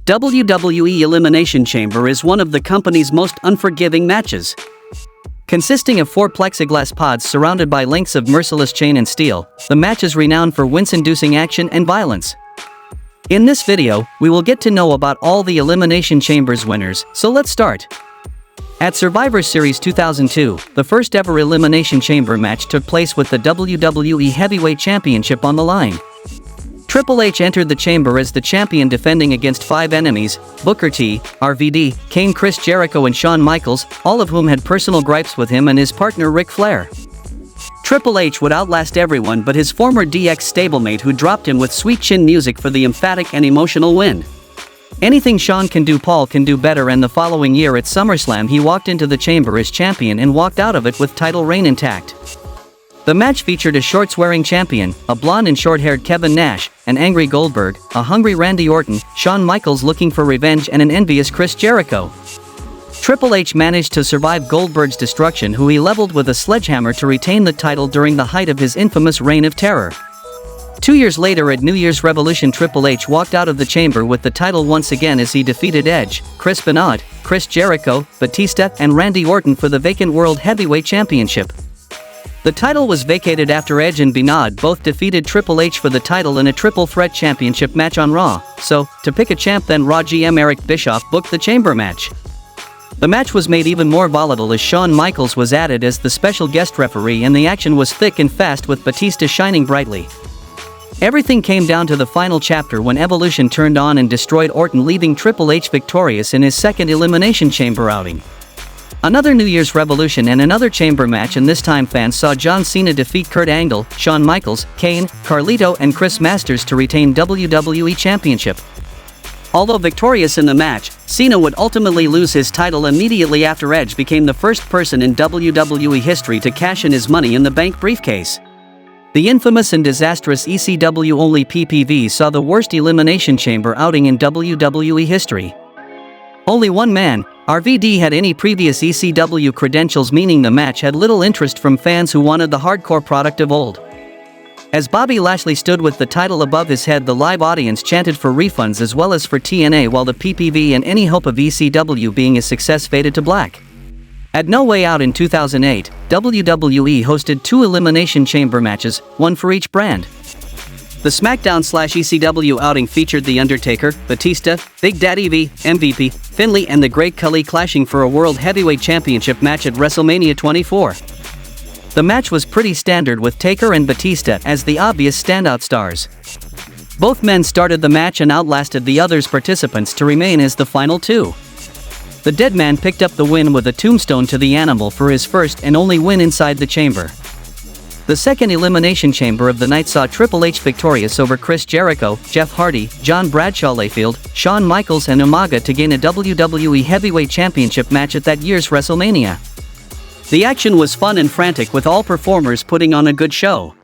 WWE Elimination Chamber is one of the company's most unforgiving matches. Consisting of 4 plexiglass pods surrounded by lengths of merciless chain and steel, the match is renowned for wince-inducing action and violence. In this video, we will get to know about all the Elimination Chamber's winners, so let's start. At Survivor Series 2002, the first ever Elimination Chamber match took place with the WWE Heavyweight Championship on the line. Triple H entered the chamber as the champion, defending against 5 enemies: Booker T, RVD, Kane, Chris Jericho and Shawn Michaels, all of whom had personal gripes with him and his partner Ric Flair. Triple H would outlast everyone but his former DX stablemate, who dropped him with sweet chin music for the emphatic and emotional win. Anything Shawn can do, Paul can do better, and the following year at SummerSlam he walked into the chamber as champion and walked out of it with title reign intact. The match featured a shorts-wearing champion, a blonde and short-haired Kevin Nash, an angry Goldberg, a hungry Randy Orton, Shawn Michaels looking for revenge, and an envious Chris Jericho. Triple H managed to survive Goldberg's destruction, who he leveled with a sledgehammer to retain the title during the height of his infamous reign of terror. 2 years later at New Year's Revolution, Triple H walked out of the chamber with the title once again as he defeated Edge, Chris Benoit, Chris Jericho, Batista, and Randy Orton for the vacant World Heavyweight Championship. The title was vacated after Edge and Benoit both defeated Triple H for the title in a triple threat championship match on Raw, so, to pick a champ, then Raw GM Eric Bischoff booked the chamber match. The match was made even more volatile as Shawn Michaels was added as the special guest referee, and the action was thick and fast with Batista shining brightly. Everything came down to the final chapter when Evolution turned on and destroyed Orton, leaving Triple H victorious in his second Elimination Chamber outing. Another New Year's Revolution and another chamber match, and this time fans saw John Cena defeat Kurt Angle, Shawn Michaels, Kane, Carlito and Chris Masters to retain WWE Championship. Although victorious in the match, Cena would ultimately lose his title immediately after Edge became the first person in WWE history to cash in his Money in the Bank briefcase. The infamous and disastrous ECW-only PPV saw the worst Elimination Chamber outing in WWE history. Only one man, RVD, had any previous ECW credentials, meaning the match had little interest from fans who wanted the hardcore product of old. As Bobby Lashley stood with the title above his head, the live audience chanted for refunds as well as for TNA, while the PPV and any hope of ECW being a success faded to black. At No Way Out in 2008, WWE hosted 2 Elimination Chamber matches, one for each brand. The SmackDown/ECW outing featured The Undertaker, Batista, Big Daddy V, MVP, Finlay and the Great Khali clashing for a World Heavyweight Championship match at WrestleMania 24. The match was pretty standard, with Taker and Batista as the obvious standout stars. Both men started the match and outlasted the others' participants to remain as the final 2. The Dead Man picked up the win with a tombstone to the Animal for his first and only win inside the chamber. The second Elimination Chamber of the night saw Triple H victorious over Chris Jericho, Jeff Hardy, John Bradshaw Layfield, Shawn Michaels and Umaga to gain a WWE Heavyweight Championship match at that year's WrestleMania. The action was fun and frantic, with all performers putting on a good show.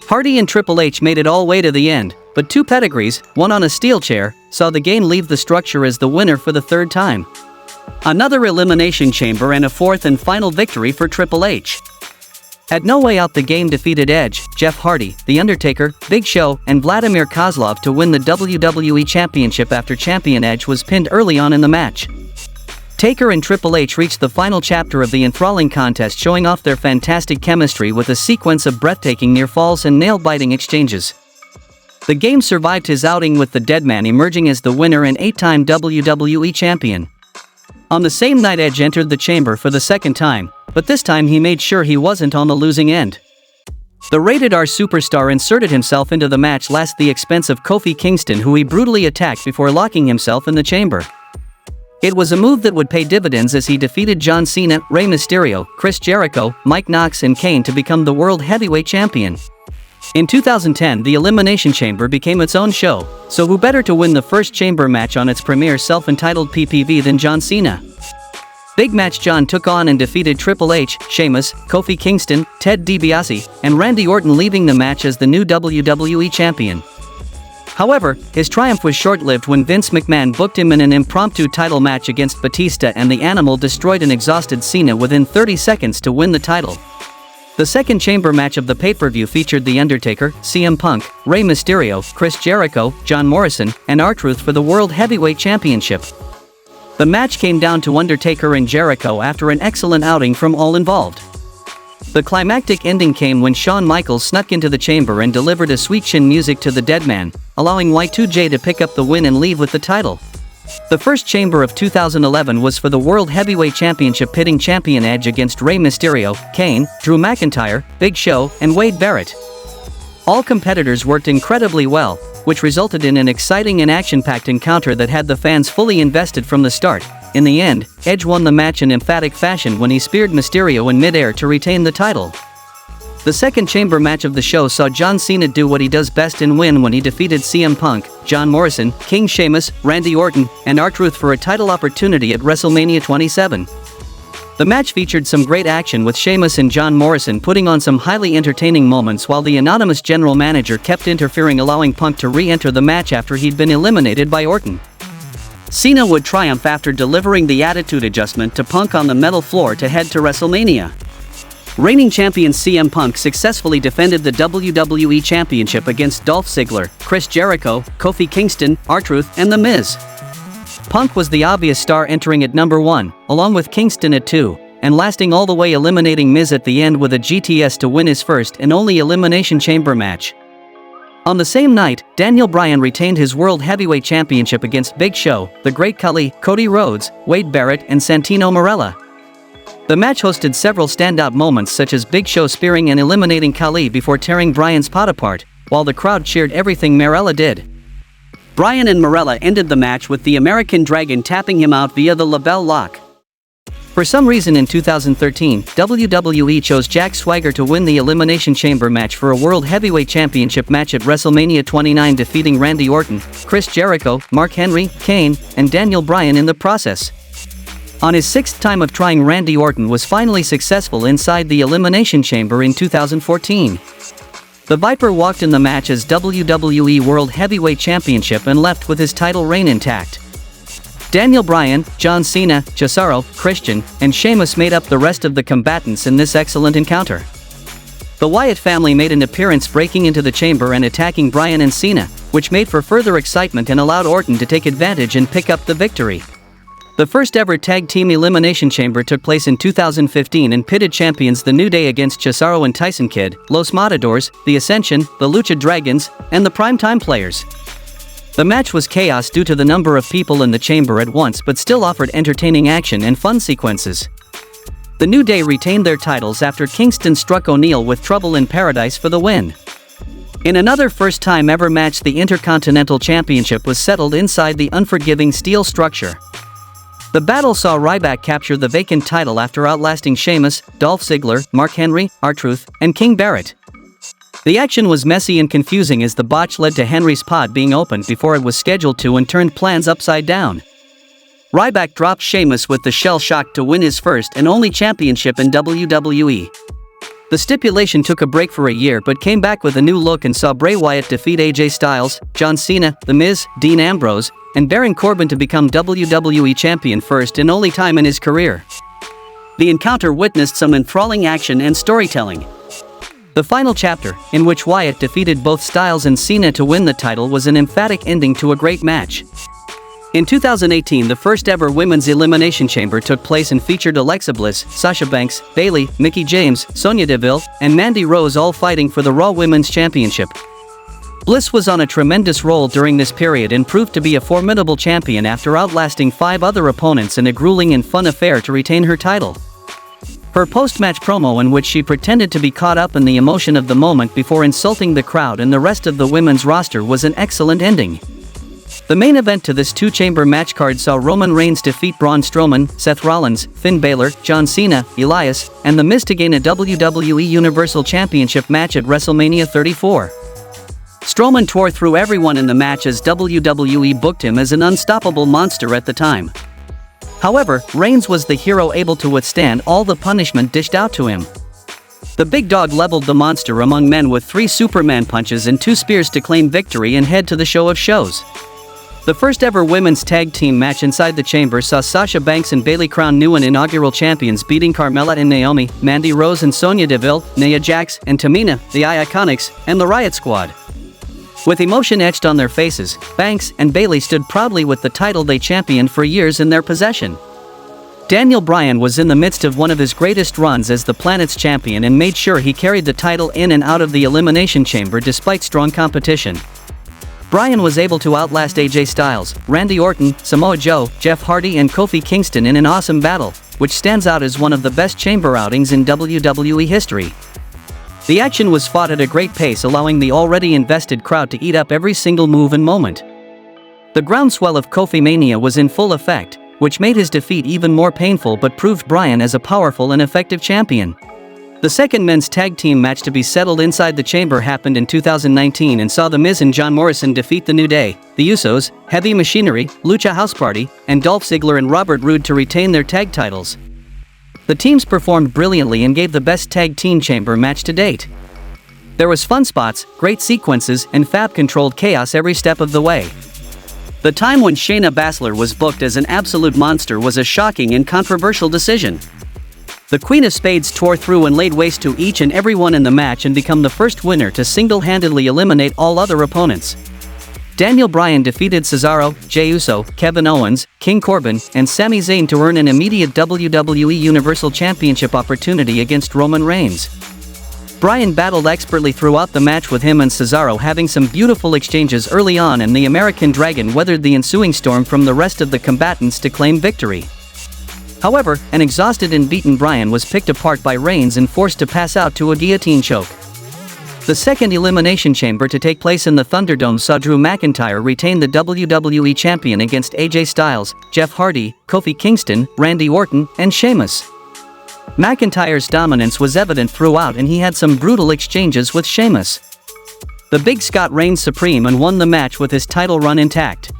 Hardy and Triple H made it all way to the end, but 2 pedigrees, one on a steel chair, saw the game leave the structure as the winner for the 3rd time. Another Elimination Chamber and a 4th and final victory for Triple H. At No Way Out, the game defeated Edge, Jeff Hardy, The Undertaker, Big Show, and Vladimir Kozlov to win the WWE Championship after champion Edge was pinned early on in the match. Taker and Triple H reached the final chapter of the enthralling contest, showing off their fantastic chemistry with a sequence of breathtaking near falls and nail-biting exchanges. The game survived his outing, with the Dead Man emerging as the winner and 8-time WWE Champion. On the same night, Edge entered the chamber for the 2nd time, but this time he made sure he wasn't on the losing end. The Rated R superstar inserted himself into the match last at the expense of Kofi Kingston, who he brutally attacked before locking himself in the chamber. It was a move that would pay dividends as he defeated John Cena, Rey Mysterio, Chris Jericho, Mike Knox and Kane to become the World Heavyweight Champion. In 2010, the Elimination Chamber became its own show, so who better to win the first chamber match on its premiere self-entitled PPV than John Cena? Big Match John took on and defeated Triple H, Sheamus, Kofi Kingston, Ted DiBiase, and Randy Orton, leaving the match as the new WWE Champion. However, his triumph was short-lived when Vince McMahon booked him in an impromptu title match against Batista, and the Animal destroyed an exhausted Cena within 30 seconds to win the title. The second chamber match of the pay-per-view featured The Undertaker, CM Punk, Rey Mysterio, Chris Jericho, John Morrison, and R-Truth for the World Heavyweight Championship. The match came down to Undertaker and Jericho after an excellent outing from all involved. The climactic ending came when Shawn Michaels snuck into the chamber and delivered a sweet chin music to the dead man, allowing Y2J to pick up the win and leave with the title. The first chamber of 2011 was for the World Heavyweight Championship, pitting champion Edge against Rey Mysterio, Kane, Drew McIntyre, Big Show, and Wade Barrett. All competitors worked incredibly well, which resulted in an exciting and action-packed encounter that had the fans fully invested from the start. In the end, Edge won the match in emphatic fashion when he speared Mysterio in mid-air to retain the title. The second chamber match of the show saw John Cena do what he does best and win when he defeated CM Punk, John Morrison, King Sheamus, Randy Orton, and R-Truth for a title opportunity at WrestleMania 27. The match featured some great action, with Sheamus and John Morrison putting on some highly entertaining moments while the anonymous general manager kept interfering, allowing Punk to re-enter the match after he'd been eliminated by Orton. Cena would triumph after delivering the attitude adjustment to Punk on the metal floor to head to WrestleMania. Reigning champion CM Punk successfully defended the WWE Championship against Dolph Ziggler, Chris Jericho, Kofi Kingston, R-Truth, and The Miz. Punk was the obvious star, entering at number 1, along with Kingston at 2, and lasting all the way, eliminating Miz at the end with a GTS to win his first and only Elimination Chamber match. On the same night, Daniel Bryan retained his World Heavyweight Championship against Big Show, The Great Khali, Cody Rhodes, Wade Barrett, and Santino Marella. The match hosted several standout moments, such as Big Show spearing and eliminating Khali before tearing Bryan's pot apart, while the crowd cheered everything Marella did. Bryan and Marella ended the match with the American Dragon tapping him out via the LeBell Lock. For some reason in 2013, WWE chose Jack Swagger to win the Elimination Chamber match for a World Heavyweight Championship match at WrestleMania 29, defeating Randy Orton, Chris Jericho, Mark Henry, Kane, and Daniel Bryan in the process. On his sixth time of trying, Randy Orton was finally successful inside the Elimination Chamber in 2014. The Viper walked in the match as WWE World Heavyweight Championship and left with his title reign intact. Daniel Bryan, John Cena, Cesaro, Christian, and Sheamus made up the rest of the combatants in this excellent encounter. The Wyatt family made an appearance, breaking into the chamber and attacking Bryan and Cena, which made for further excitement and allowed Orton to take advantage and pick up the victory. The first ever Tag Team Elimination Chamber took place in 2015 and pitted champions The New Day against Cesaro and Tyson Kidd, Los Matadors, The Ascension, the Lucha Dragons, and the Primetime Players. The match was chaos due to the number of people in the chamber at once, but still offered entertaining action and fun sequences. The New Day retained their titles after Kingston struck O'Neal with Trouble in Paradise for the win. In another first-time ever match, the Intercontinental Championship was settled inside the unforgiving steel structure. The battle saw Ryback capture the vacant title after outlasting Sheamus, Dolph Ziggler, Mark Henry, R-Truth, and King Barrett. The action was messy and confusing as the botch led to Henry's pot being opened before it was scheduled to and turned plans upside down. Ryback dropped Sheamus with the shell shock to win his first and only championship in WWE. The stipulation took a break for a year but came back with a new look and saw Bray Wyatt defeat AJ Styles, John Cena, The Miz, Dean Ambrose, and Baron Corbin to become WWE Champion, first and only time in his career. The encounter witnessed some enthralling action and storytelling. The final chapter, in which Wyatt defeated both Styles and Cena to win the title, was an emphatic ending to a great match. In 2018, the first ever Women's Elimination Chamber took place and featured Alexa Bliss, Sasha Banks, Bayley, Mickie James, Sonya Deville, and Mandy Rose all fighting for the Raw Women's Championship. Bliss was on a tremendous roll during this period and proved to be a formidable champion after outlasting 5 other opponents in a grueling and fun affair to retain her title. Her post-match promo, in which she pretended to be caught up in the emotion of the moment before insulting the crowd and the rest of the women's roster, was an excellent ending. The main event to this 2-chamber match card saw Roman Reigns defeat Braun Strowman, Seth Rollins, Finn Balor, John Cena, Elias, and The Miz to gain a WWE Universal Championship match at WrestleMania 34. Strowman tore through everyone in the match as WWE booked him as an unstoppable monster at the time. However, Reigns was the hero, able to withstand all the punishment dished out to him. The big dog leveled the monster among men with 3 Superman punches and 2 spears to claim victory and head to the show of shows. The first ever women's tag team match inside the chamber saw Sasha Banks and Bayley crown new and inaugural champions, beating Carmella and Naomi, Mandy Rose and Sonya Deville, Nia Jax and Tamina, the Iconics, and the Riot Squad. With emotion etched on their faces, Banks and Bayley stood proudly with the title they championed for years in their possession. Daniel Bryan was in the midst of one of his greatest runs as the Planet's champion and made sure he carried the title in and out of the Elimination Chamber despite strong competition. Bryan was able to outlast AJ Styles, Randy Orton, Samoa Joe, Jeff Hardy and Kofi Kingston in an awesome battle, which stands out as one of the best chamber outings in WWE history. The action was fought at a great pace, allowing the already invested crowd to eat up every single move and moment. The groundswell of Kofi Mania was in full effect, which made his defeat even more painful but proved Bryan as a powerful and effective champion. The second men's tag team match to be settled inside the chamber happened in 2019 and saw The Miz and John Morrison defeat The New Day, The Usos, Heavy Machinery, Lucha House Party, and Dolph Ziggler and Robert Roode to retain their tag titles. The teams performed brilliantly and gave the best tag team chamber match to date. There was fun spots, great sequences, and Fab-controlled chaos every step of the way. The time when Shayna Baszler was booked as an absolute monster was a shocking and controversial decision. The Queen of Spades tore through and laid waste to each and every one in the match and became the first winner to single-handedly eliminate all other opponents. Daniel Bryan defeated Cesaro, Jey Uso, Kevin Owens, King Corbin, and Sami Zayn to earn an immediate WWE Universal Championship opportunity against Roman Reigns. Bryan battled expertly throughout the match, with him and Cesaro having some beautiful exchanges early on, and the American Dragon weathered the ensuing storm from the rest of the combatants to claim victory. However, an exhausted and beaten Bryan was picked apart by Reigns and forced to pass out to a guillotine choke. The second Elimination Chamber to take place in the Thunderdome saw Drew McIntyre retain the WWE Champion against AJ Styles, Jeff Hardy, Kofi Kingston, Randy Orton, and Sheamus. McIntyre's dominance was evident throughout, and he had some brutal exchanges with Sheamus. The Big Scott reigned supreme and won the match with his title run intact.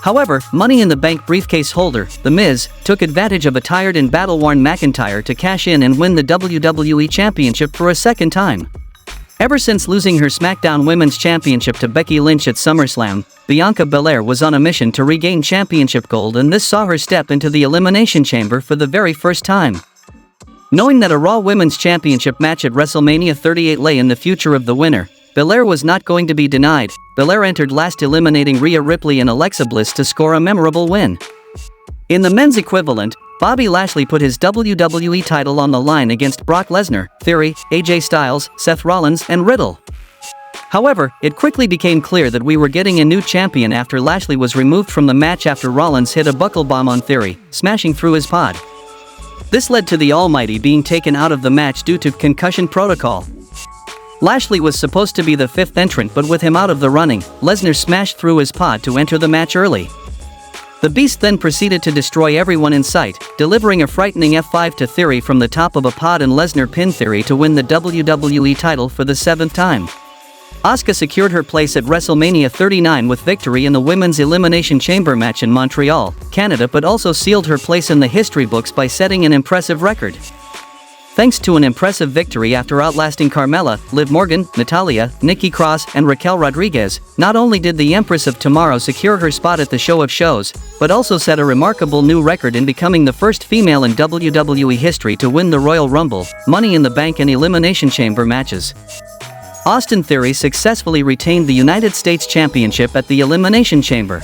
However, Money in the Bank briefcase holder, The Miz, took advantage of a tired and battle-worn McIntyre to cash in and win the WWE Championship for a second time. Ever since losing her SmackDown Women's Championship to Becky Lynch at SummerSlam, Bianca Belair was on a mission to regain championship gold, and this saw her step into the Elimination Chamber for the very first time. Knowing that a Raw Women's Championship match at WrestleMania 38 lay in the future of the winner, Belair was not going to be denied. Belair entered last, eliminating Rhea Ripley and Alexa Bliss to score a memorable win. In the men's equivalent, Bobby Lashley put his WWE title on the line against Brock Lesnar, Theory, AJ Styles, Seth Rollins, and Riddle. However, it quickly became clear that we were getting a new champion after Lashley was removed from the match after Rollins hit a buckle bomb on Theory, smashing through his pod. This led to the Almighty being taken out of the match due to concussion protocol. Lashley was supposed to be the fifth entrant, but with him out of the running, Lesnar smashed through his pod to enter the match early. The Beast then proceeded to destroy everyone in sight, delivering a frightening F5 to Theory from the top of a pod, and Lesnar pinned Theory to win the WWE title for the seventh time. Asuka secured her place at WrestleMania 39 with victory in the Women's Elimination Chamber match in Montreal, Canada, but also sealed her place in the history books by setting an impressive record. Thanks to an impressive victory after outlasting Carmella, Liv Morgan, Natalya, Nikki Cross, and Raquel Rodriguez, not only did the Empress of Tomorrow secure her spot at the Show of Shows, but also set a remarkable new record in becoming the first female in WWE history to win the Royal Rumble, Money in the Bank, and Elimination Chamber matches. Austin Theory successfully retained the United States Championship at the Elimination Chamber.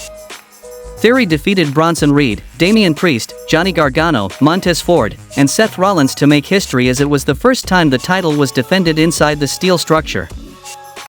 Theory defeated Bronson Reed, Damian Priest, Johnny Gargano, Montez Ford, and Seth Rollins to make history, as it was the first time the title was defended inside the steel structure.